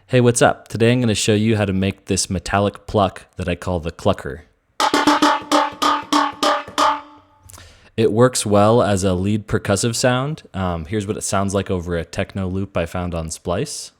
Hey, what's up? Today I'm going to show you how to make this metallic pluck that I call the Clucker. It works well as a lead percussive sound. Here's what it sounds like over a techno loop I found on Splice.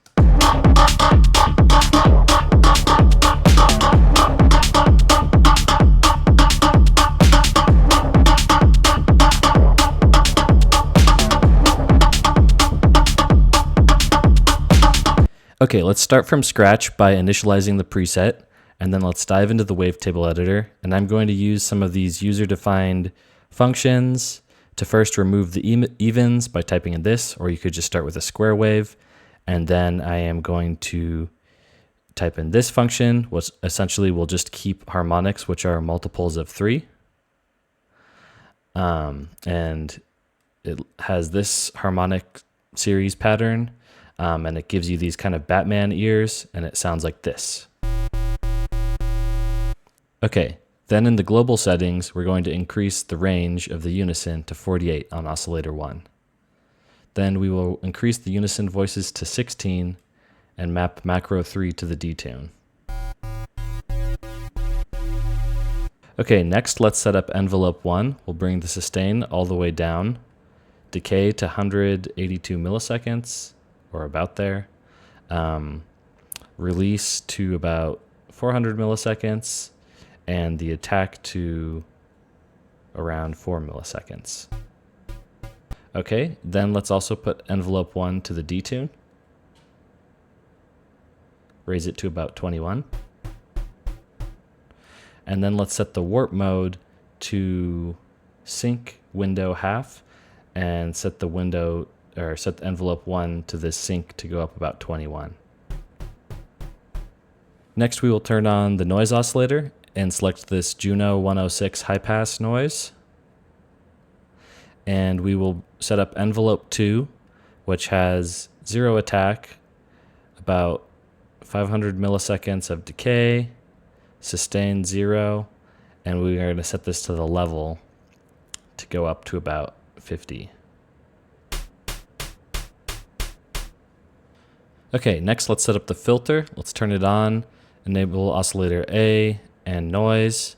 Okay, let's start from scratch by initializing the preset, and then let's dive into the Wavetable editor. And I'm going to use some of these user-defined functions to first remove the evens by typing in this, or you could just start with a square wave. And then I am going to type in this function, which essentially will just keep harmonics, which are multiples of 3. And it has this harmonic series pattern. And it gives you these kind of Batman ears, and it sounds like this. Okay, then in the global settings, we're going to increase the range of the unison to 48 on oscillator 1. Then we will increase the unison voices to 16 and map macro 3 to the detune. Okay, next let's set up envelope 1. We'll bring the sustain all the way down, decay to 182 milliseconds, or about there, release to about 400 milliseconds, and the attack to around 4 milliseconds. Okay, then let's also put envelope 1 to the detune, raise it to about 21, and then let's set the warp mode to sync window half, and set the envelope 1 to this sync to go up about 21. Next, we will turn on the noise oscillator and select this Juno 106 high pass noise. And we will set up envelope 2, which has 0 attack, about 500 milliseconds of decay, sustain 0, and we are going to set this to the level to go up to about 50. Okay, next let's set up the filter. Let's turn it on, enable oscillator A and noise.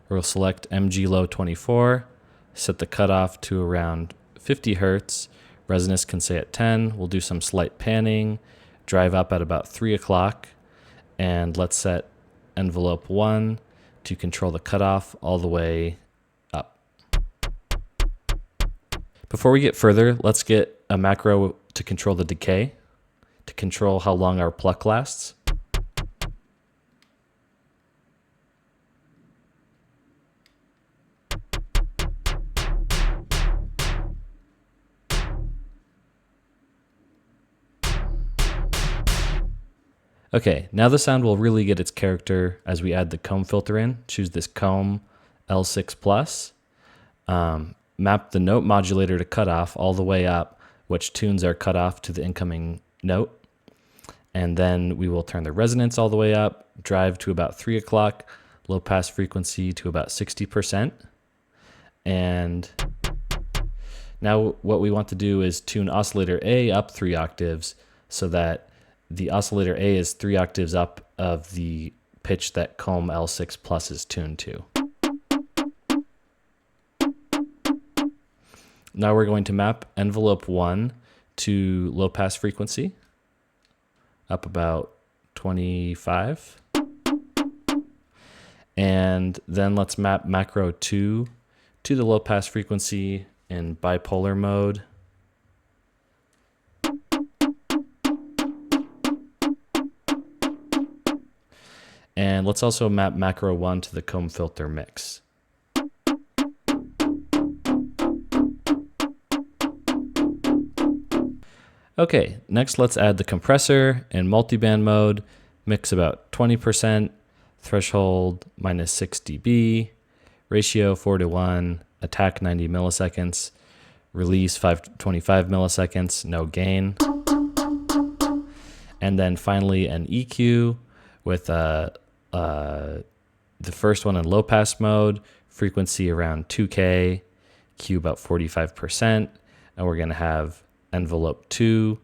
We'll select MG low 24, set the cutoff to around 50 Hertz. Resonance can stay at 10. We'll do some slight panning, drive up at about 3 o'clock, and let's set envelope 1 to control the cutoff all the way up. Before we get further, let's get a macro to control the decay, to control how long our pluck lasts. Okay, now the sound will really get its character as we add the comb filter in. Choose this comb L6+. Map the note modulator to cutoff all the way up, which tunes our cutoff to the incoming note. And then we will turn the resonance all the way up, drive to about 3 o'clock, low pass frequency to about 60%. And now what we want to do is tune oscillator A up 3 octaves so that the oscillator A is 3 octaves up of the pitch that comb L6+ is tuned to. Now we're going to map envelope 1 to low pass frequency, up about 25. And then let's map macro 2 to the low pass frequency in bipolar mode. And let's also map macro 1 to the comb filter mix. Okay, next let's add the compressor in multiband mode, mix about 20%, threshold -6 dB, ratio 4:1, attack 90 milliseconds, release 525 milliseconds, no gain. And then finally an EQ with the first one in low pass mode, frequency around 2K, Q about 45%, and we're going to have envelope 2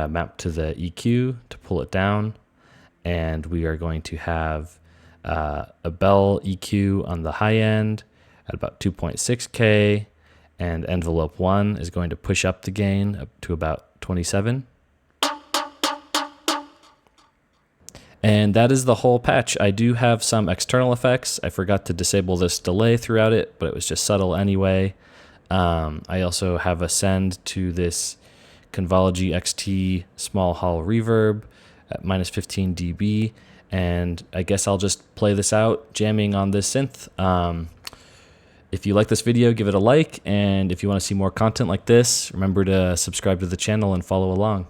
mapped to the EQ to pull it down. And we are going to have a bell EQ on the high end at about 2.6K, and envelope 1 is going to push up the gain up to about 27. And that is the whole patch. I do have some external effects. I forgot to disable this delay throughout it, but it was just subtle anyway. I also have a send to this Convology XT small hall reverb at minus 15 dB. And I guess I'll just play this out jamming on this synth. If you like this video, give it a like. And if you want to see more content like this, remember to subscribe to the channel and follow along.